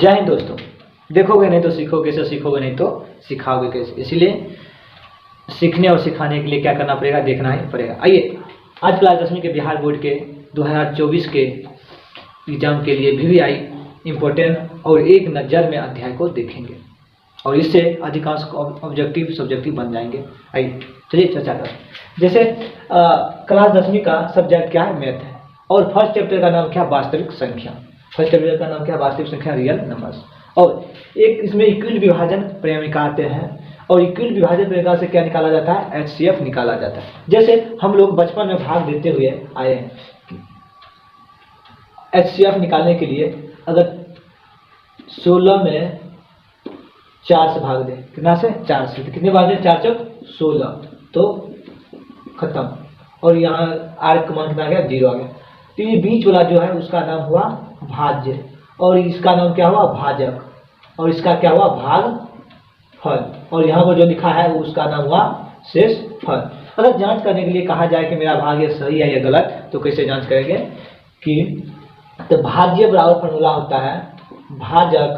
जय हिंद दोस्तों। देखोगे नहीं तो सीखोगे, कैसे सीखोगे नहीं तो सिखाओगे कैसे। इसलिए सीखने और सिखाने के लिए क्या करना पड़ेगा, देखना ही पड़ेगा। आइए आज क्लास 10वीं के बिहार बोर्ड के 2024 के एग्जाम के लिए VVI इम्पोर्टेंट और एक नज़र में अध्याय को देखेंगे और इससे अधिकांश ऑब्जेक्टिव सब्जेक्टिव बन जाएंगे। आइए चलिए चर्चा करें। जैसे क्लास 10वीं का सब्जेक्ट क्या है, मैथ है, और फर्स्ट चैप्टर का नाम क्या, वास्तविक संख्या। फर्स्ट चैप्टर का नाम क्या, वास्तविक संख्या, रियल नंबर्स। और एक इसमें इक्विल विभाजन परिमेय आते हैं और इक्विल विभाजन परिमेय से क्या निकाला जाता है, HCF निकाला जाता है। जैसे हम लोग बचपन में भाग देते हुए आए हैं, HCF निकालने के लिए अगर 16 में 4 से भाग दें, कितना से 4 से, तो कितने बार दें, 4 चौक 16, तो खत्म। और यहाँ R का मान कितना आ गया, 0 आ गया। तो ये बीच वाला जो है उसका नाम हुआ भाज्य और इसका नाम क्या हुआ, भाजक, और इसका क्या हुआ, भागफल, और यहाँ पर जो लिखा है उसका नाम हुआ शेषफल। अगर जांच करने के लिए कहा जाए कि मेरा भाग ये सही है या गलत, तो कैसे जांच करेंगे कि तो भाज्य बराबर फॉर्मूला होता है भाजक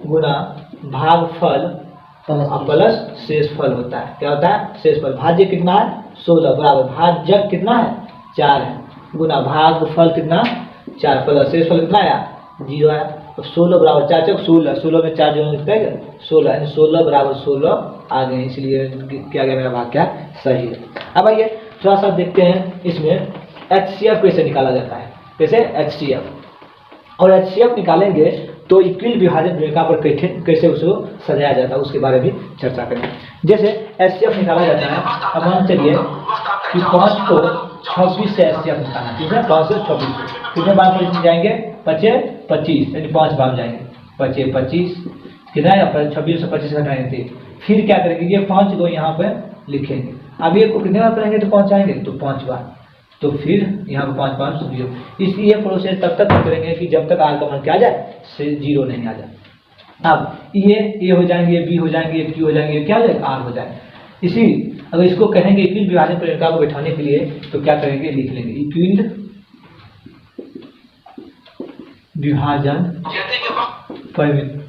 गुना भागफल प्लस शेषफल होता है। क्या होता है, शेषफल। भाज्य कितना है, 16 बराबर भाजक कितना है, 4 है, गुना भागफल कितना, 4 प्लस शेषफल कितना आया, 0 आया। तो 16 बराबर 4 चौक 16, 16 में 4 जो लिखते हैं 16, यानी 16 बराबर 16 आ गए, इसलिए क्या गया मेरा भाग क्या सही है। अब आइए थोड़ा सा देखते हैं इसमें HCF कैसे निकाला जाता है। कैसे HCF, और HCF निकालेंगे तो इक्विल विभाजन रेखा पर कैसे उसको सजाया जाता है उसके बारे में चर्चा करेंगे। जैसे HCF निकाला जाता है, अब मान चलिए कि 5 को 26 से HCF निकालना, ठीक है, 5 से 26 कितने बार में जाएंगे, 25 25, यानी 5 बार जाएंगे, 25 25 कितना है, 26 से 25 घटाएंगे थे। फिर क्या करेंगे, ये 5 को यहाँ पर लिखेंगे। अब ये को कितने बार करेंगे तो 5 आएंगे, तो 5 बार, तो फिर यहाँ पर 5 5 0। इसलिए प्रोसेस तब तक करेंगे कि जब तक R का मान क्या आ जाए, से 0 नहीं आ जाए। अब ये हो जाएंगे, ये B हो जाएंगे, ये Q हो जाएंगे, ये क्या हो जाएगा, R हो जाएगा। इसी अगर इसको कहेंगे इक्विल विभाजन परिमेय को बैठाने के लिए, तो क्या करेंगे, लिख लेंगे इक्विल विभाजन परिमेय।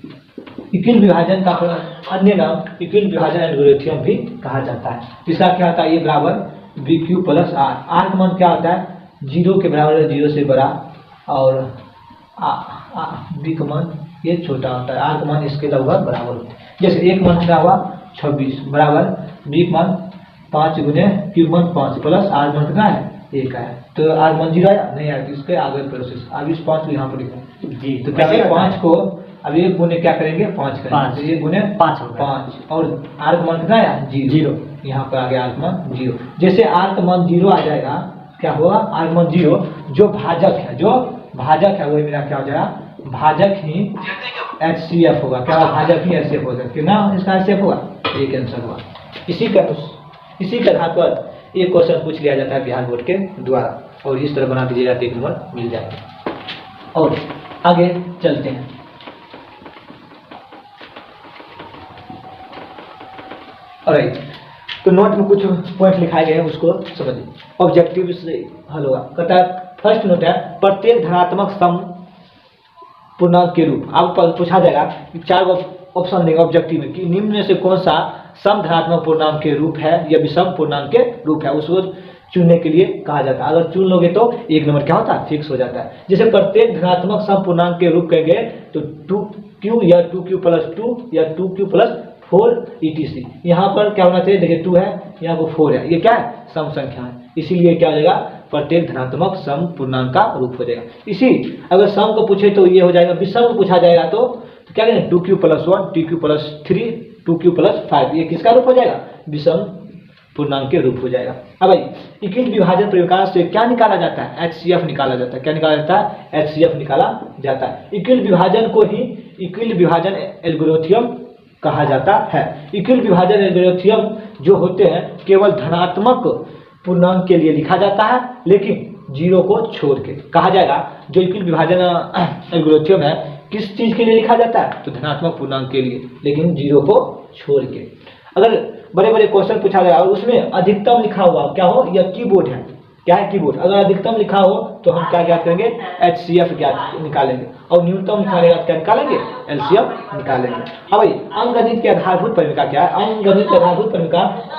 इक्विल विभाजन का अन्य नाम इक्विल विभाजन एल्गोरिथम भी कहा जाता है। इसका क्या होता है, ये बराबर BQ प्लस R। R का मान क्या होता है, 0 के बराबर है, 0 से बड़ा, और B का मान ये छोटा होता है, R का मान इसके लगभग बराबर होता है। जैसे एक मान क्या हुआ 26 बराबर B का मान 5 गुने Q मान 5 प्लस R मान कितना है, 1 है, तो R मान 0 आया नहीं आया, इसके आगे प्रोसेस। अब इस 5 को यहाँ पर लिखा जी, तो क्या है 5 को अब ये गुने क्या करेंगे, 5 करेंगे, तो ये गुने 5 और R का मान कितना आया, 0, यहाँ पर आ गया R का मान 0। जैसे R का मान 0 आ जाएगा, क्या होगा, R का मान 0, जो भाजक है वही मेरा क्या हो जाएगा, भाजक ही HCF होगा। क्या भाजक ही HCF होगा, कितना इसका HCF होगा, एक आंसर होगा। इसी के आधार पर एक क्वेश्चन पूछ लिया जाता है बिहार बोर्ड के द्वारा, और इस तरह बना दीजिएगा तो 1 नंबर मिल जाएगा। और आगे चलते हैं। ऑलराइट, तो नोट में कुछ पॉइंट लिखाए गए हैं, उसको समझिए। ऑब्जेक्टिव से हल होगा। कहता है फर्स्ट नोट है, प्रत्येक धनात्मक सम पूर्णांक के रूप। आपको पूछा जाएगा 4 ऑप्शन देगा ऑब्जेक्टिव में कि निम्न में से कौन सा सम धनात्मक पूर्णांक के रूप है या विषम पूर्णांक के रूप है, उसको चुनने के लिए कहा जाता है। अगर चुन लोगे तो 1 नंबर क्या होता है, फिक्स हो जाता है। जैसे प्रत्येक धनात्मक सम पूर्णांक के रूप कहेंगे तो 2Q या 2Q प्लस 2 या 2Q प्लस 4 ETC। यहाँ पर क्या होना चाहिए, देखिए 2 है, यहाँ पर 4 है, ये क्या है, सम संख्या है, इसीलिए क्या हो जाएगा, प्रत्येक धनात्मक सम पूर्णांक का रूप हो जाएगा। इसी अगर सम को पूछे तो ये हो जाएगा, विषम को पूछा जाएगा तो क्या करेंगे, 2Q plus 1, 2Q plus 3, 2Q plus 5, ये किसका रूप हो जाएगा, विषम पूर्णांक के रूप हो जाएगा। अब भाई इक्विल विभाजन परिमेय से क्या निकाला जाता है, HCF निकाला जाता है। क्या निकाला जाता है, HCF निकाला जाता है। इक्विल विभाजन को ही इक्विल विभाजन एल्गोरिथम कहा जाता है। इक्विल विभाजन एल्गोरिथम जो होते हैं केवल धनात्मक पूर्णांक के लिए लिखा जाता है, लेकिन 0 को छोड़ के कहा जाएगा। जो इक्विल विभाजन एल्गोरिथम है किस चीज के लिए लिखा जाता है, तो धनात्मक पूर्णांक के लिए, लेकिन 0 को छोड़ के। अगर बड़े बड़े क्वेश्चन पूछा गया और उसमें अधिकतम लिखा हुआ क्या हो, या कीबोर्ड है, क्या है कीबोर्ड। अगर अधिकतम लिखा हो तो हम क्या ज्ञात करेंगे, HCF ज्ञात निकालेंगे, और न्यूनतम लिखा रहेगा तो क्या निकालेंगे, LCM निकालेंगे। अब भाई अंकगणित की आधारभूत परिमेय क्या है, अंकगणित की आधारभूत परिमेय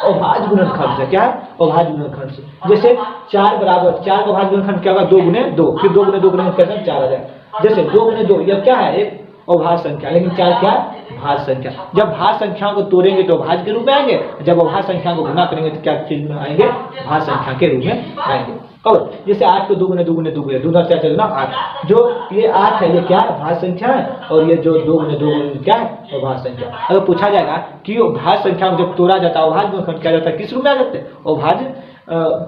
अभाज्य गुणनखंड से, क्या है, अभाज्य गुणनखंड से। जैसे 4 बराबर 4 का अभाज्य गुणनखंड क्या होगा, 2 गुने 2, फिर 2 गुने 2 गुने करना 4 आ जाएगा। जैसे 2 गुने 2 यह क्या है, एक अभाज्य संख्या, लेकिन 4 क्या है, भाज्य संख्या। जब भाज्य संख्याओं को तोड़ेंगे तो भाज्य के रूप में आएंगे, जब अभाज्य संख्या को गुना करेंगे तो क्या चीज में आएंगे, भाज्य संख्या के रूप में आएंगे। और जैसे 8 को 2 गुने 2 गुने 2 गुने 2 4 4 8, जो ये 8 है ये क्या है, भाज्य संख्या है, और ये जो 2 गुने 2 गुने क्या है, अभाज्य संख्या। अगर पूछा जाएगा कि भाज्य संख्या को जब तोड़ा जाता है अभाज्य गुणनखंड क्या जाता है, किस रूप में आ जाते हैं, अभाज्य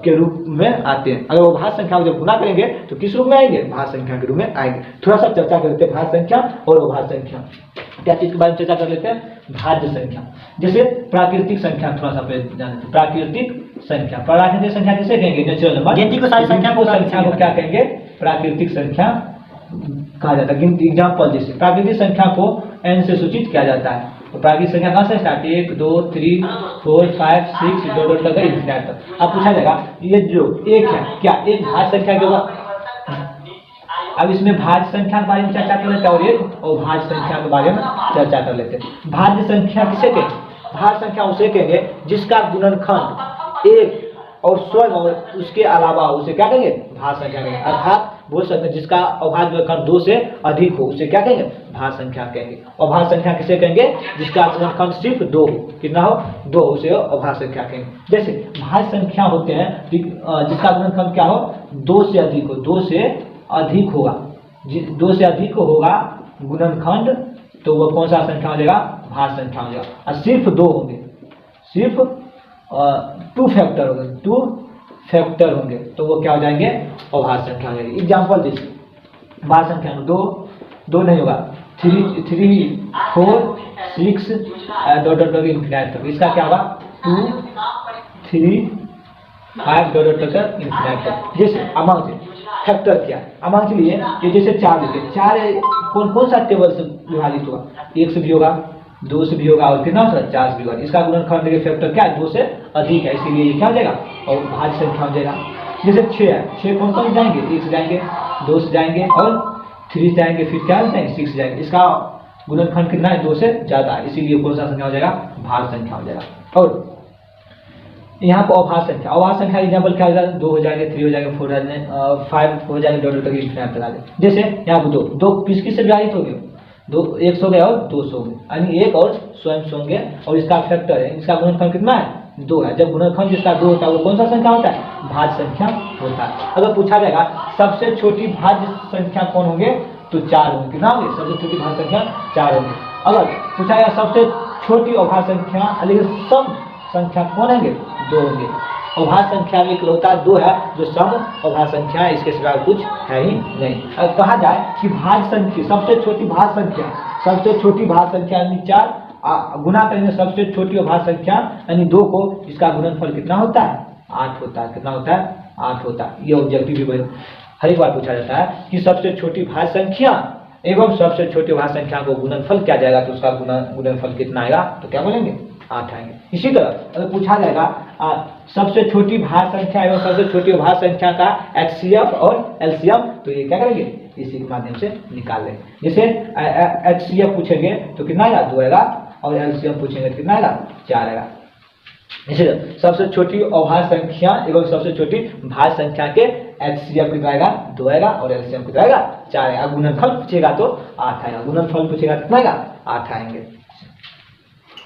के रूप में आते हैं। अगर वो भाज्य संख्या को जब गुना करेंगे तो किस रूप में आएंगे, भाज्य संख्या के रूप में आएंगे। थोड़ा सा चर्चा कर लेते हैं भाज्य संख्या और अभाज्य संख्या, क्या चीज के बारे में चर्चा कर लेते हैं, भाज्य संख्या। जैसे प्राकृतिक संख्या थोड़ा सा पहले जान लेते हैं, प्राकृतिक संख्या, प्राकृतिक संख्या किसे कहेंगे, नेचुरल नंबर। गिनती को सारी संख्या को क्या कहेंगे, प्राकृतिक संख्या कहा जाता है। गिनती एग्जाम्पल जैसे प्राकृतिक संख्या को n से सूचित किया जाता है, तो प्राकृतिक संख्या कहाँ से स्टार्ट, 1 2 3 4 5 6 डॉट डॉट तक इंफिनिट तक। अब पूछा जाएगा ये जो एक है क्या एक भाज्य संख्या के होगा। अब इसमें भाज्य संख्या के बारे में चर्चा कर लेते हैं और एक अभाज्य संख्या के बारे में चर्चा कर लेते हैं। भाज्य संख्या किसे कहेंगे, भाज्य संख्या उसे कहेंगे जिसका गुणनखंड 1 और स्वयं और उसके अलावा उसे क्या कहेंगे, भाज्य संख्या कहेंगे। अर्थात बोल सकते हैं जिसका अभाज्य गुणनखंड 2 से अधिक हो उसे क्या कहेंगे, भाज्य संख्या कहेंगे। अभाज्य संख्या किसे कहेंगे, जिसका गुणनखंड सिर्फ 2 हो, कितना हो 2, उसे अभाज्य संख्या कहेंगे। जैसे भाज्य संख्या होते हैं जिसका गुणनखंड क्या हो, 2 से अधिक हो, 2 से अधिक होगा, 2 से अधिक होगा गुणनखंड, तो वह कौन सा संख्या हो जाएगा, भाज्य संख्या हो जाएगा। और सिर्फ 2 होंगे, सिर्फ 2 फैक्टर होंगे, 2 फैक्टर होंगे तो वो क्या हो जाएंगे, अभाज्य संख्या हो जाएगी। एग्जाम्पल जैसे भाज्य संख्या में 2 नहीं होगा, 3 4 6 डॉट डॉट इंफिनिट तक, इसका क्या होगा 2 3 5 डॉट डॉट तक इंफिनिट तक। जैसे अमाउंट फैक्टर क्या है, अमाउंट के लिए ये जैसे 4 लिखे, 4 कौन सा टेबल से विभाजित होगा, 1 से भी होगा, 2 से भी होगा और कितना होगा 4 से भी होगा। इसका गुणनखंड के फैक्टर क्या है, 2 से अधिक है, इसीलिए ये क्या हो जाएगा, और भाज्य संख्या हो जाएगा। जैसे 6 है, 6 कौन कौन जाएंगे, 1 से जाएंगे, 2 से जाएंगे और 3 से जाएंगे, फिर क्या जाएंगे 6 से जाएंगे। इसका गुणनखंड कितना है, 2 से ज्यादा है, इसीलिए कौन सा संख्या हो जाएगा, भाज्य संख्या हो जाएगा। और यहाँ पर अभाज्य संख्या, अभाज्य संख्या एग्जाम्पल क्या हो जाएगा, 2 हो जाएंगे, 3 हो जाएंगे, 4 हो जाएंगे, 5 हो जाएंगे, डॉट तक इंफिनिट तक आ जाए। जैसे यहाँ पर 2 किस से विभाजित हो गए, 2 1 सौ गए और 2 सौ गए, यानी 1 और स्वयं होंगे, और इसका फैक्टर है, इसका गुणनखंड कितना है 2 है। जब गुणनखंड जिसका 2 होता है वो कौन सा संख्या होता है, भाज्य संख्या होता है। अगर पूछा जाएगा सबसे छोटी भाज्य संख्या कौन होंगे, तो 4 होंगे, कितना होंगे, सबसे छोटी भाज्य संख्या 4 होंगे। अगर पूछा जाएगा सबसे छोटी अभाज्य संख्या, लेकिन सम संख्या कौन होंगे, 2 होंगे। अभाज्य संख्या में इकलौता 2 है जो सम अभाज्य संख्या है, इसके सिवा कुछ है ही नहीं। अब कहा जाए कि भाज्य संख्या सबसे छोटी भाज्य संख्या, सबसे छोटी भाज्य संख्या यानी 4 गुना करेंगे सबसे छोटी अभाज्य संख्या यानी 2 को, इसका गुणनफल कितना होता है, 8 होता है। कितना होता है, 8 होता है। ये ऑब्जेक्टिव भी हर एक बार पूछा जाता है कि सबसे छोटी भाज्य संख्या एवं सबसे छोटी भाज्य संख्या को गुणनफल क्या जाएगा, तो उसका गुणनफल कितना आएगा, तो क्या बोलेंगे 8 आएंगे। इसी तरह अगर पूछा जाएगा सबसे छोटी भाज्य संख्या एवं सबसे छोटी भाज्य संख्या का HCF और LCM, तो ये क्या करेंगे, इसी के माध्यम से निकाल लेंगे। जैसे HCF पूछेंगे तो कितना आएगा, 2 आएगा, और LCM पूछेंगे तो कितना आएगा, 4 आएगा। इसी सबसे छोटी अभाज्य संख्या एवं सबसे छोटी भाज्य संख्या के HCF कितना आएगा, 2 आएगा, और LCM कितना आएगा, 4 आएगा। गुणनफल पूछेगा तो 8 आएगा, गुणनफल पूछेगा तो कितना आएगा, 8 आएंगे।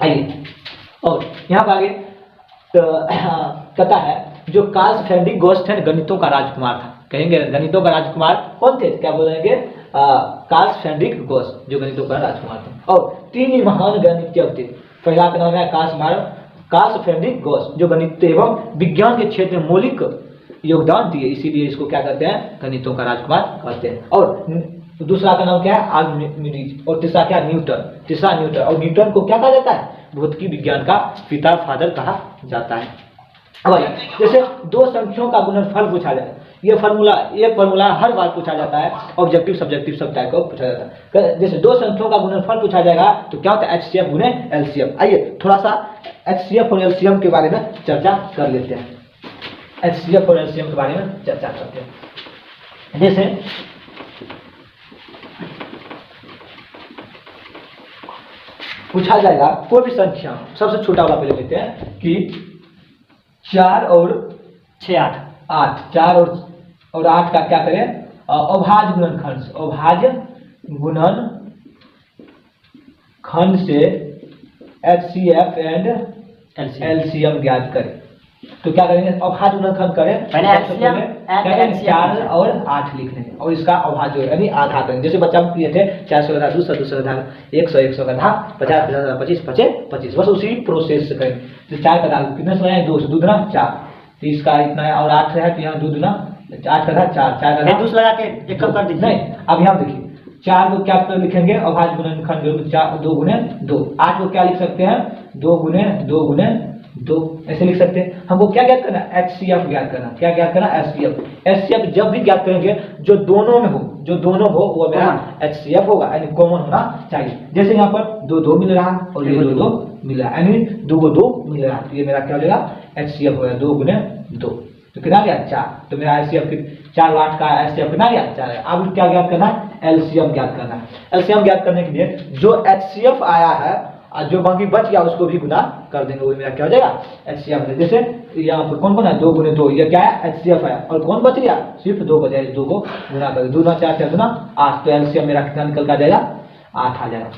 आइए और यहाँ पर आगे तो कहता है जो कार्ल फ्रेडरिक गोस्ट गणितों का राजकुमार था, कहेंगे गणितों का राजकुमार कौन थे, क्या बोलेंगे, कार्ल फ्रेडरिक गोस्ट जो गणितों का राजकुमार थे। और 3 महान गणितज्ञ थे, पहला का नाम है कार्ल फ्रेडरिक गोस्ट जो गणित एवं विज्ञान के क्षेत्र में मौलिक योगदान दिए, इसीलिए इसको क्या कहते हैं, गणितों का राजकुमार कहते हैं। और दूसरा का नाम क्या है, आर्किमिडीज, और तीसरा क्या, न्यूटन। और न्यूटन को क्या कहा जाता है, भौतिकी विज्ञान का पिता फादर कहा जाता है। अब जैसे 2 संख्याओं का गुणनफल पूछा जाए, ये फॉर्मूला हर बार पूछा जाता है, ऑब्जेक्टिव सब्जेक्टिव सब टाइप का पूछा जाता है। जैसे 2 संख्याओं का गुणनफल पूछा जाएगा तो क्या होता है, HCF गुने LCM। आइए थोड़ा सा HCF और LCM के बारे में चर्चा कर लेते हैं। HCF और LCM के बारे में चर्चा करते हैं। जैसे पूछा जाएगा कोई भी संख्या, सबसे छोटा वाला पहले लेते हैं कि 4 और 6 8 4 और 8 का क्या करें, अभाज्य गुणनखंड, अभाज्य गुणनखंड से HCF एंड LCM ज्ञात करें। तो क्या करेंगे, अभाज्य गुणनखंड करें, पहले 4 और 8 लिख लेंगे और इसका अभाज्य यानी आधा करेंगे। जैसे बच्चा हम किए थे 400 का 200 200 का 100 100 का 50 50 25 25, बस उसी प्रोसेस से करेंगे। तो 4 का कितने समय है, 2 2 दूना 4, तो इसका इतना है, और 8 है तो यहाँ 2 दूना 8 का 4 4 का 2 लगा के एक कम कर दीजिए। नहीं, अब यहाँ देखिए 4 को क्या लिखेंगे, अभाज्य गुणनखंड 2 गुने 2। 8 को क्या लिख सकते हैं, 2 गुने 2 गुने 2 ऐसे लिख सकते हैं। हमको क्या ज्ञात करना है, HCF ज्ञात करना। क्या ज्ञात करना, HCF जब भी ज्ञात करेंगे जो दोनों में हो वो मेरा HCF होगा, यानी कॉमन होना चाहिए। जैसे यहाँ पर 2 2 मिल रहा और ये 2 2 मिल रहा, यानी 2 को 2 मिल रहा, तो ये मेरा क्या हो जाएगा, HCF होगा 2 गुने 2। तो कितना गया 4, तो मेरा HCF 4 8 का HCF कितना गया 4 है। अब क्या ज्ञात करना है, LCM ज्ञात करना है। LCM ज्ञात करने के लिए जो HCF आया है और जो बाकी बच गया उसको भी गुना कर देंगे, वो मेरा क्या हो जाएगा HCF है। जैसे यहाँ पर कौन है 2 गुने 2, ये क्या है HCF है, और कौन बच गया सिर्फ 2 बचा, 2 को गुना कर 2 4 4 गुना 8, तो LCM मेरा कितना निकल कर आ जाएगा 8 आ जाएगा।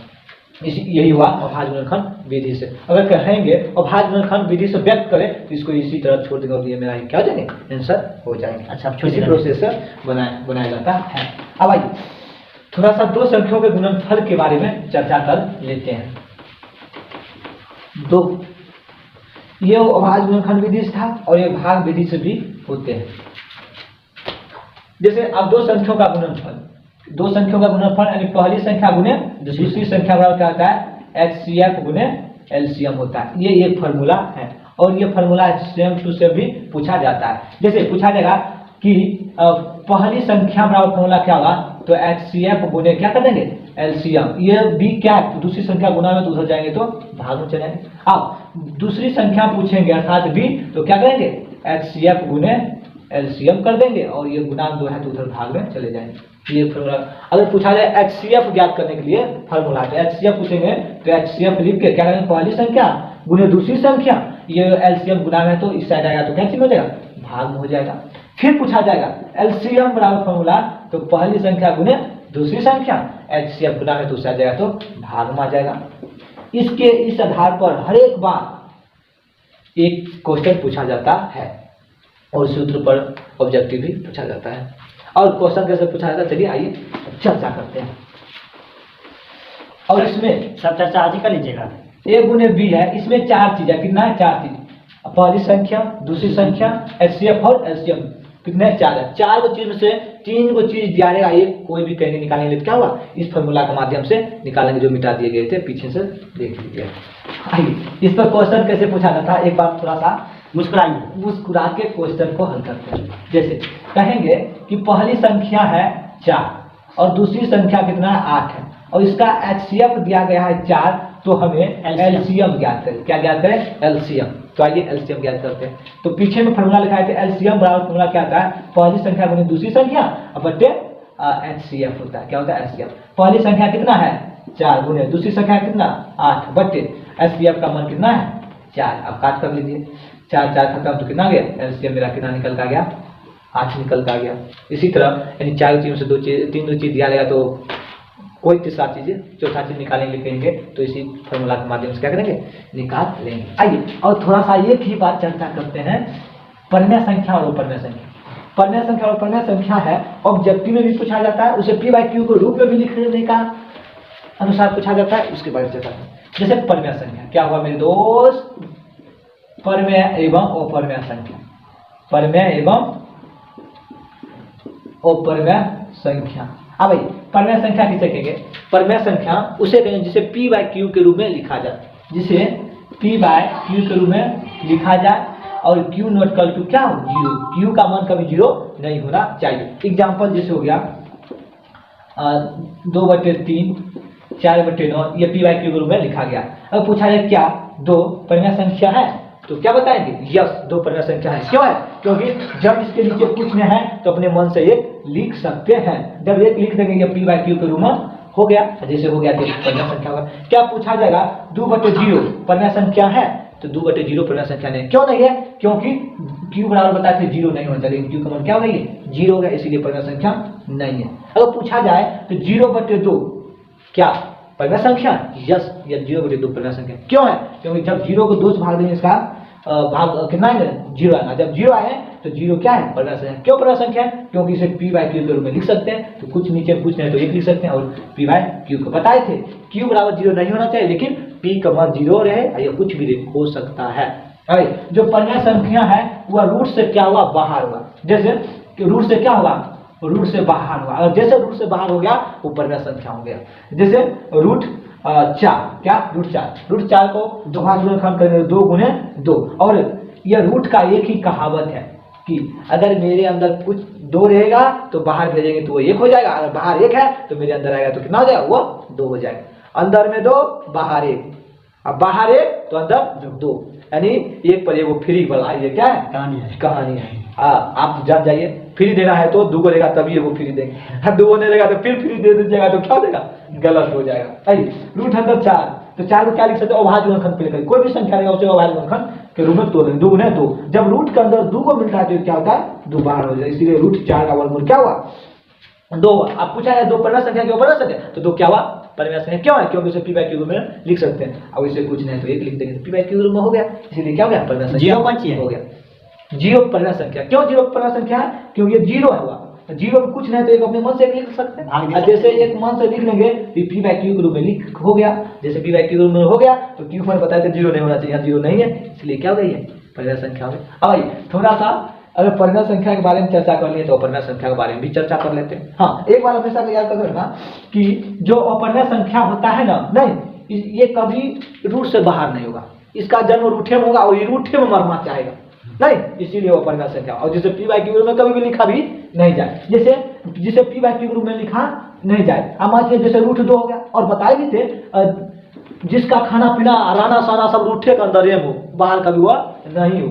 यही हुआ अभाज्य गुणनखंड विधि से। अगर कहेंगे अभाज्य गुणनखंड विधि से व्यक्त करें तो इसको इसी तरह छोड़ देंगे और ये मेरा क्या हो जाएंगे, आंसर हो जाएंगे। अच्छा, इसी प्रोसेस से बनाया जाता है। अब आइए थोड़ा सा 2 संख्याओं के गुणनफल के बारे में चर्चा कर लेते हैं। 2 ये अभाज्य गुणनखंड विधि से था और ये भाग विधि से भी होते हैं। जैसे अब 2 संख्याओं का गुणनफल, 2 संख्याओं का गुणनफल यानी पहली संख्या गुने दूसरी संख्या बराबर क्या होता है, HCF गुने LCM होता है। ये एक फॉर्मूला है और ये फॉर्मूला सेम टू सेम भी पूछा जाता है। जैसे पूछा जाएगा कि पहली संख्या बराबर फॉर्मूला क्या होगा, तो HCF गुने क्या कर देंगे LCM। ये भी क्या है, दूसरी संख्या गुना में तो उधर जाएंगे तो भाग में चले जाएंगे। अब दूसरी संख्या पूछेंगे अर्थात भी, तो क्या करेंगे HCF गुने LCM कर देंगे और ये गुणांक 2 है तो उधर भाग में चले जाएंगे। ये फॉर्मूला। अगर पूछा जाए HCF ज्ञात करने के लिए फॉर्मूला, तो HCF पूछेंगे तो HCF लिख के क्या करेंगे, पहली संख्या गुने दूसरी संख्या, ये LCM गुना में तो इस साइड आएगा तो कैंसिल हो जाएगा, भाग में हो जाएगा। फिर पूछा जाएगा LCM बराबर फॉर्मूला, तो पहली संख्या गुने दूसरी संख्या, HCF गुना में तो उस साइड जाएगा तो भाग में आ जाएगा। इस आधार पर हर एक बार एक क्वेश्चन पूछा जाता है और सूत्र पर ऑब्जेक्टिव भी पूछा जाता है। और क्वेश्चन कैसे पूछा जाता है, चलिए आइए चर्चा करते हैं। और इसमें सब चर्चा आज ही कर लीजिएगा। A गुने B है, इसमें 4 चीज है। कितना है, 4 चीज, पहली संख्या दूसरी संख्या HCF और LCM कितने 4 है। 4 को चीज में से 3 को चीज दिया रहेगा, एक कोई भी कहीं निकालेंगे तो क्या हुआ, इस फॉर्मूला के माध्यम से निकालेंगे जो मिटा दिए गए थे, पीछे से देख लीजिए। आइए इस पर क्वेश्चन कैसे पूछा जाता है, एक बार थोड़ा सा मुस्कुरा के क्वेश्चन को हल करते हैं। जैसे कहेंगे कि पहली संख्या है 4 और दूसरी संख्या कितना है 8 है और इसका HCF दिया गया है 4, तो हमें LCM ज्ञात करें। क्या ज्ञात करें, LCM। तो आइए LCM ज्ञात करते हैं। तो पीछे में फॉर्मूला लिखा है LCM बराबर फॉर्मूला क्या आता है, पहली संख्या गुने दूसरी संख्या और बट्टे HCF होता है। क्या होता है HCF, पहली संख्या कितना है 4 गुने दूसरी संख्या कितना 8 बट्टे HCF का मान कितना है 4। अब काट कर लीजिए, 4 4 खत्म तो कितना गया, LCM मेरा कितना निकल का गया 8 निकल का गया। इसी तरह यानी 4 चीजों से 3 चीज दिया गया तो कोई तीसरा चीज चौथा चीज निकालेंगे कहेंगे तो इसी फॉर्मूला के माध्यम से क्या करेंगे, निकाल लेंगे। आइए और थोड़ा सा एक ही बात चर्चा करते हैं, परिमेय संख्या और अपरिमेय संख्या। परिमेय संख्या और अपरिमेय संख्या है, ऑब्जेक्टिव में भी पूछा जाता है, उसे P/Q के रूप में भी लिखने का अनुसार पूछा जाता है, उसके बारे में चर्चा करें। जैसे परिमेय संख्या क्या हुआ मेरे दोस्त, परिमेय एवं अपरिमेय संख्या, परिमेय एवं अपरिमेय संख्या। अब भाई परिमेय संख्या किसे कहेंगे, परिमेय संख्या उसे कहेंगे जिसे P/Q के रूप में लिखा जाए, जिसे P/Q के रूप में लिखा जाए और Q नॉट इक्वल टू क्या हो 0, Q का मान कभी 0 नहीं होना चाहिए। एग्जाम्पल जैसे हो गया 2/3 4/9, ये P/Q के रूप में लिखा गया। अब पूछा जाए क्या 2 परिमेय संख्या है, तो क्या बताएंगे, यस दो परिमेय संख्या है। क्यों है, क्योंकि जब इसके नीचे कुछ नहीं है तो अपने मन से एक लिख सकते हैं। जब एक लिख देंगे ये p/q के रूप में हो गया, जैसे हो गया तो परिमेय संख्या होगा। क्या पूछा जाएगा, 2/0 परिमेय संख्या है, तो 2/0 परिमेय संख्या नहीं। क्यों नहीं है, क्योंकि q बराबर बताए थे 0 नहीं होना चाहिए, q का मान क्या हो गई है 0 हो गया, इसीलिए परिमेय संख्या नहीं है। अगर पूछा जाए तो 0/2 क्या परिमेय संख्या, यस ये 0/2 परिमेय संख्या। क्यों है, क्योंकि जब 0 को 2 से भाग देंगे इसका भाग कितना आएगा 0 आएगा। जब 0 आए तो 0 क्या है परिमेय संख्या। क्यों परिमेय संख्या है, क्योंकि इसे p/q के रूप में लिख सकते हैं। तो कुछ नीचे कुछ नहीं तो 1 लिख सकते हैं, और p/q को बताए थे q बराबर 0 नहीं होना चाहिए, लेकिन p का मान 0 रहे या कुछ भी हो सकता है। अरे जो परिमेय संख्या है वह रूट से क्या हुआ, बाहर हुआ। जैसे रूट से क्या हुआ, रूट से बाहर हुआ, और जैसे रूट से बाहर हो गया वो परिमेय संख्या हो गया। जैसे रूट 4 क्या रूट 4 को गुणनखंड करेंगे 2 गुने 2, और यह रूट का एक ही कहावत है कि अगर मेरे अंदर कुछ 2 रहेगा तो बाहर भेजेंगे तो वो 1 हो जाएगा, अगर बाहर 1 है तो मेरे अंदर आएगा तो कितना हो जाएगा, वो 2 हो जाएगा। अंदर में 2 बाहर 1, अब बाहर 1 तो अंदर 2, यानी 1 पर 1 वो फ्री वाला ये क्या है, कहानी है। आप जान जाइए, फ्री देना है तो 2 को देगा तभी वो फ्री देंगे, 2 को नहीं देगा तो फिर फ्री दे दीजिएगा तो क्या देगा, गलत हो जाएगा। रूट अंदर 4, तो 4 को क्या लिख सकते हैं, अभाज्य गुणनखंड पे लिखेंगे, कोई भी संख्या रहेगा उसे अभाज्य गुणनखंड के रूप में तोड़ देंगे। 2 गुने 2, जब रूट के अंदर 2 को मिलता है तो क्या होता है 2 बाहर हो जाए, इसीलिए रूट 4 का वर्गमूल क्या हुआ 2 हुआ। अब पूछा है 2 परिमेय संख्या के ऊपर संख्या, तो 2 क्या हुआ परिमेय संख्या। क्यों है, क्योंकि उसे p/q के रूप में लिख सकते हैं। अब इसे कुछ नहीं तो 1 लिख देंगे तो p/q के रूप में हो गया, इसीलिए क्या हो गया परिमेय संख्या हो गया। 0 परिमेय संख्या, क्यों 0 परिमेय संख्या है, क्योंकि ये 0 है हुआ, 0 में कुछ नहीं तो एक अपने मन से लिख सकते हैं। जैसे एक मन से लिख लेंगे तो p/q के रूप में लिख हो गया, जैसे p/q के रूप में हो गया तो q पर बताया था 0 नहीं होना चाहिए, 0 नहीं है इसलिए क्या हो गई है परिमेय संख्या हो गई। अब भाई थोड़ा सा अगर परिमेय संख्या के बारे में चर्चा कर लिए तो अपरिमेय संख्या के बारे में भी चर्चा कर लेते हैं। हाँ, एक बार हमेशा याद कर रखना कि जो अपरिमेय संख्या होता है ना, नहीं ये कभी रूट से बाहर नहीं होगा, इसका जन्म रूठे में होगा और ये रूठे में मरना चाहेगा नहीं, इसीलिए वो अपरिमेय संख्या। और जिसे p/q के रूप में कभी भी लिखा भी नहीं जाए, जैसे जिसे p/q के रूप में लिखा नहीं जाए। अब मान लीजिए जैसे रूट 2 हो गया, और बताए भी थे जिसका खाना पीना राना साना सब रूठे के अंदर हो, बाहर कभी हुआ नहीं हो,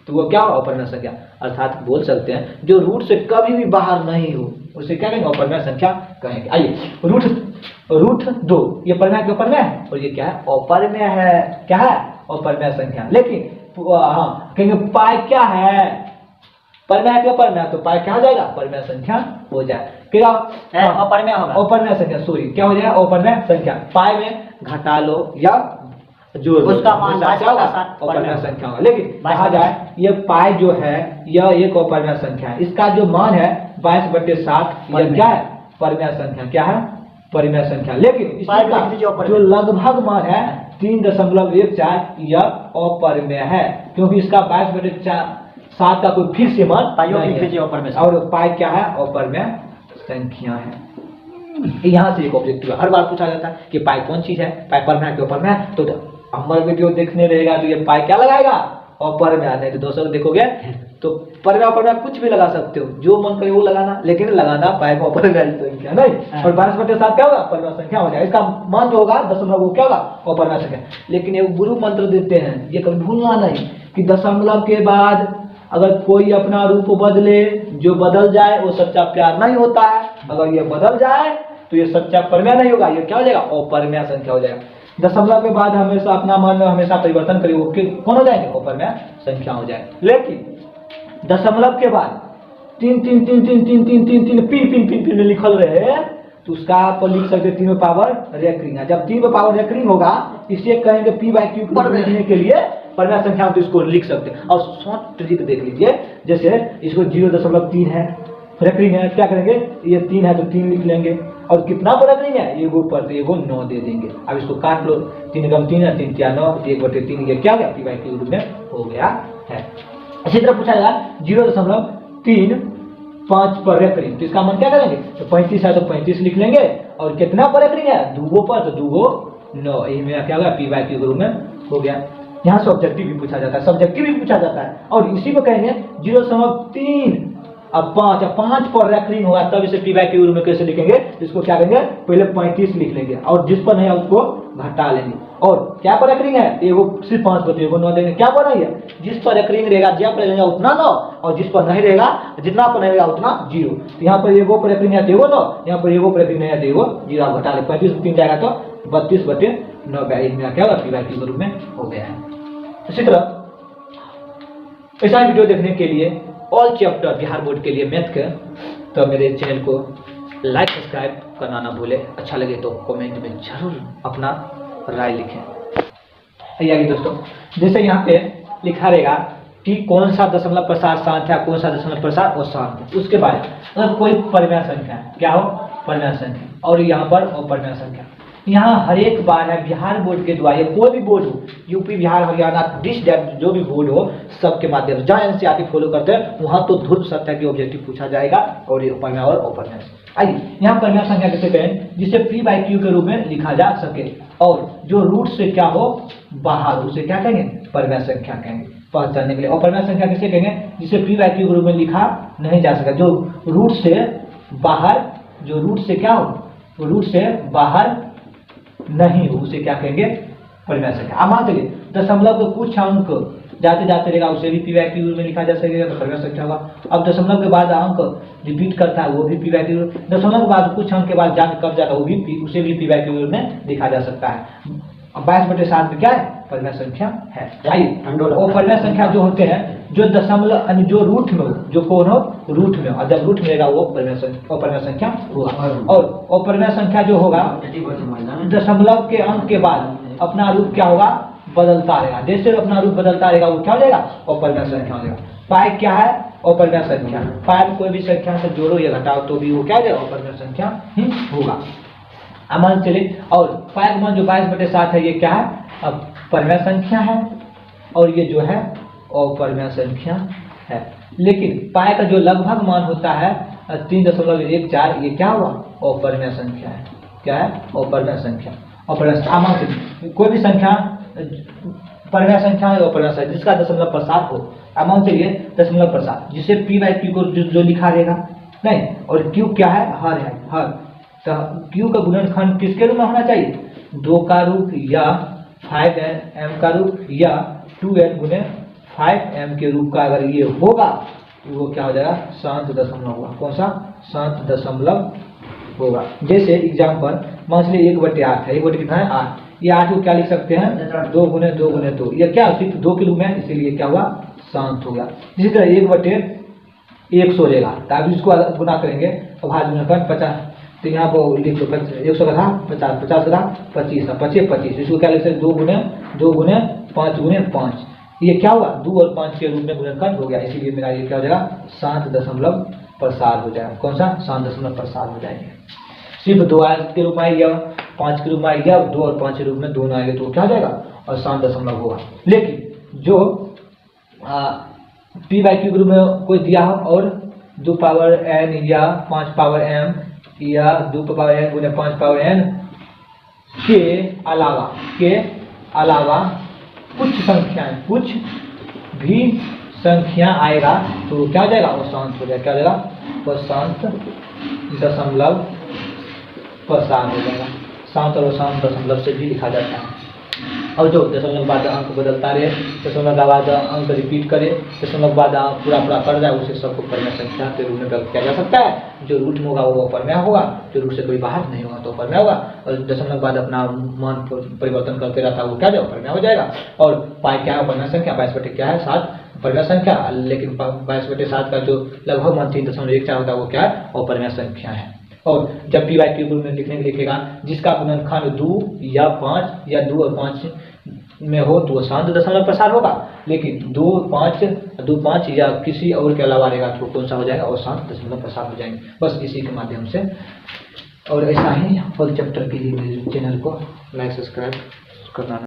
तो वो क्या हो अपरिमेय संख्या। अर्थात बोल सकते हैं जो रूट से कभी भी बाहर नहीं हो उसे क्या कहेंगे अपरिमेय संख्या कहेंगे। आइए रूट 2 ये परिमेय के परिमेय है, और ये क्या है अपरिमेय है, क्या है अपरिमेय संख्या। लेकिन हाँ कहेंगे पाई क्या है परिमेय के परिमेय, तो पाई क्या हो जाएगा परिमेय संख्या हो जाए, क्या अपरिमेय होगा अपरिमेय संख्या, सॉरी क्या हो जाएगा अपरिमेय संख्या। पाई में घटा लो या जो उसका मान अपरिमेय संख्या होगा। लेकिन कहा जाए ये पाई जो है यह एक अपरिमेय संख्या है, इसका जो मान है 22/7 यह क्या है परिमेय संख्या, क्या है परिमेय संख्या। लेकिन इसका जो लगभग मान है 3.14 यह अपरिमेय है, क्योंकि इसका 22/7 का कोई फिक्स मान नहीं है, और पाई क्या है अपरिमेय संख्या है। यहाँ से एक ऑब्जेक्टिव हर बार पूछा जाता है कि पाई कौन चीज है, पाई परिमेय के अपरिमेय। तो हमारे वीडियो देखने रहेगा तो ये पाई क्या लगाएगा अपरिमेय, नहीं तो दोस्तों देखोगे तो परिमेय अपरिमेय कुछ भी लगा सकते हो, जो मन करे वो लगाना, लेकिन लगाना पाई को अपरिमेय संख्या नहीं। और 22/7 क्या होगा परिमेय संख्या हो जाएगा, इसका मान जो होगा दशमलव वो क्या होगा अपरिमेय संख्या। लेकिन एक गुरु मंत्र देते हैं, ये कभी भूलना नहीं कि दशमलव के बाद अगर कोई अपना रूप बदले, जो बदल जाए वो सच्चा प्यार नहीं होता है, अगर ये बदल जाए तो ये सच्चा परिमेय नहीं होगा, ये क्या हो जाएगा अपरिमेय संख्या हो जाएगा। दशमलव के बाद हमेशा अपना मान हमेशा परिवर्तन करे वो कौन हो जाएंगे अपरिमेय संख्या हो जाए। लेकिन दशमलव के बाद 3 3 3 3 3 3 3 3 पिन पिन पिन में लिखल रहे तो उसका आप लिख सकते 3 पावर रेकरिंग है। जब 3 पावर रेकरिंग होगा इसे कहेंगे p/q पर लिखने के लिए परिमेय संख्या तो इसको लिख सकते हैं। और शॉर्ट ट्रिक देख लीजिए, जैसे इसको 0.3 है रेकरिंग है, क्या करेंगे ये 3 है तो 3 लिख लेंगे, और कितना पर रेकरिंग है एगो पर तो एगो 9 दे देंगे। अब इसको काट लो, 3 × 3 है 3 × 9 1/3 ये क्या हो गया p/q के रूप में हो गया है। इसी तरह पूछा जाएगा 0.35 पर रेकरिंग, तो इसका मान क्या करेंगे, तो 35 है तो 35 लिख लेंगे, और कितना पर रेकरिंग है 2 पर तो 2 9, यही मेरा क्या होगा p/q के रूप में हो गया। यहाँ से ऑब्जेक्टिव भी पूछा जाता है, सब्जेक्टिव भी पूछा जाता है, और इसी को कहेंगे 0.3 अब 5 पर रेकरिंग होगा तब इसे p/q रूप में कैसे लिखेंगे, इसको क्या करेंगे, पहले 35 लिख लेंगे और जिस पर नहीं है उसको घटा लेंगे। और क्या पर रेकरिंग है, एगो सिर्फ 5 बचे, एगो 9 देंगे। क्या पर है, जिस पर रेकरिंग रहेगा जब पर रहेगा उतना 9, और जिस पर नहीं रहेगा, जितना पर नहीं रहेगा उतना 0। तो यहाँ पर एगो पर रेकरिंग है तो एगो 9, यहाँ पर एगो पर रेकरिंग नहीं है तो एगो 0, आप घटा ले। 35 में 3 जाएगा तो 32/9 में क्या होगा, p/q के रूप में हो गया है। इसी तरह ऐसा वीडियो देखने के लिए ऑल चैप्टर बिहार बोर्ड के लिए मैथ के, तो मेरे चैनल को लाइक सब्सक्राइब करना ना भूले। अच्छा लगे तो कमेंट में जरूर अपना राय लिखें। आइए दोस्तों, जैसे यहाँ पे लिखा रहेगा कि कौन सा दशमलव प्रसार शांत है, कौन सा दशमलव प्रसार अशांत है। उसके बाद अगर कोई परिमेय संख्या है, क्या हो, परिमेय संख्या, और यहाँ पर अपरिमेय संख्या, यहाँ हर एक बार है बिहार बोर्ड के द्वारा, कोई भी बोर्ड हो, यूपी, बिहार, हरियाणा, डिस्ट्रिक्ट जो भी बोर्ड हो, सबके माध्यम से जहाँ एनसीईआरटी फॉलो करते हैं वहाँ तो ध्रुव सत्य के ऑब्जेक्टिव पूछा जाएगा, और ये परिमेय और अपरिमेय। आइए यहाँ परिमेय संख्या कैसे करें, जिसे p/q के रूप में लिखा जा सके, और जो रूट से क्या हो बाहर, उसे क्या कहेंगे, परिमेय संख्या कहेंगे पहचानने के लिए। और परिमेय संख्या कैसे कहेंगे, जिसे p/q के रूप में लिखा नहीं जा सका, जो रूट से बाहर, जो रूट से क्या हो, रूट से बाहर नहीं हो, उसे क्या कहेंगे, परिमेय संख्या। अब मान लीजिए दशमलव के कुछ अंक जाते जाते रहेगा, उसे भी p/q में लिखा जा सकेगा, तो परिमेय संख्या होगा। अब दशमलव के बाद अंक रिपीट करता है, वो भी p/q, दशमलव के बाद कुछ अंक के बाद जान कर जाता है, वो भी उसे भी p/q में लिखा जा सकता है। 22/7 में क्या है, परिमेय संख्या है। और परिमेय संख्या जो होते हैं, जो दशमलव जो रूट में हो, जो कौन हो, रूट में, और जब रूट में रहेगा वो परिमेय संख्या होगा। और अपरिमेय संख्या जो होगा दशमलव के अंक के बाद अपना रूप क्या होगा, बदलता रहेगा। जैसे अपना रूप बदलता रहेगा वो क्या हो जाएगा, अपरिमेय संख्या हो जाएगा। पाई क्या है, अपरिमेय संख्या। पाई कोई भी संख्या से जोड़ो या घटाओ तो भी वो क्या हो जाएगा, अपरिमेय संख्या ही होगा। मान चलिए, और पाई का मान जो 22/7 है, ये क्या है, अब परिमेय संख्या है, और ये जो है अपरिमेय संख्या है। लेकिन पाई का जो लगभग मान होता है 3.14, ये क्या हुआ, अपरिमेय संख्या है। क्या है, अपरिमेय संख्या। अपरिमेय कोई भी संख्या परिमेय संख्या है, अपरिमेय संख्या जिसका दशमलव प्रसार हो। मान चलिए दशमलव प्रसार, जिसे p/q को जो लिखा रहेगा नहीं, और q क्या है, हर है, हर। तो q का गुणनखंड किसके रूप में होना चाहिए, 2 का रूप या 5m का रूप या 2n गुने 5m के रूप का अगर ये होगा तो वो क्या हो जाएगा, शांत दशमलव होगा। कौन सा, शांत दशमलव होगा। जैसे एग्जाम्पल मान लीजिए 1/8 है, 1/8 कितना है, 8। ये 8 को क्या लिख सकते हैं, 2 गुने 2 गुने 2, ये क्या सिर्फ 2 के रूप में, इसीलिए क्या हुआ, शांत हो गया। इसी तरह 1/100 रहेगा, तब इसको गुना करेंगे तो भाग गुणनखंड 50, तो यहाँ पर लिख लो 100 का था 50, 50 का था 25, 25 25, इसको क्या लिख सकते, 2 गुने 5 गुने 5, ये क्या हुआ, 2 और 5 के रूप में गुणनखंड हो गया। इसीलिए मेरा ये क्या हो जाएगा, शांत दशमलव प्रसार हो जाएगा। कौन सा, शांत दशमलव प्रसार हो जाएंगे। सिर्फ 2 के रूप में आएगा, 5 के रूप में आएगा, 2 और 5 के रूप में दोनों आएंगे तो क्या हो जाएगा, और शांत दशमलव होगा। लेकिन जो p/q के रूप में कोई दिया हो और 2 पावर n या 5 पावर m या 2 पावर n गुने 5 पावर n के अलावा कुछ संख्याएं, कुछ भी संख्या आएगा तो क्या हो जाएगा, वो शांत हो जाएगा। क्या हो जाएगा, वो शांत दशमलव प्रसार हो जाएगा। शांत और अशांत दशमलव से भी लिखा जाता है। और जो दशमलव के बाद अंक बदलता रहे, दशमलव के बाद अंक रिपीट करे, दशमलव के बाद पूरा कर जाए, उसे सबको परिमेय संख्या के रूप में व्यक्त किया जा सकता है। जो रूट में होगा वो अपरिमेय होगा, जो रूट से कोई बाहर नहीं होगा तो अपरिमेय होगा। और दशमलव के बाद अपना मान परिवर्तन करते रहता है वो क्या जाएगा, अपरिमेय हो जाएगा। और पाई क्या है, अपरिमेय संख्या। 22 क्या है, 7 अपरिमेय संख्या। लेकिन 22/7 का जो लगभग मान 3.14 होता है वो क्या है, अपरिमेय संख्या है। और जब p/q में लिखने के लिखेगा जिसका गुणनखंड 2 या 5 या 2 और 5 में हो तो वो शांत दशमलव प्रसार होगा। लेकिन 2 5 या किसी और के अलावा रहेगा तो कौन सा हो जाएगा, और शांत दशमलव प्रसार हो जाएंगे। बस इसी के माध्यम से। और ऐसा ही फुल चैप्टर के लिए मेरे चैनल को लाइक सब्सक्राइब करना।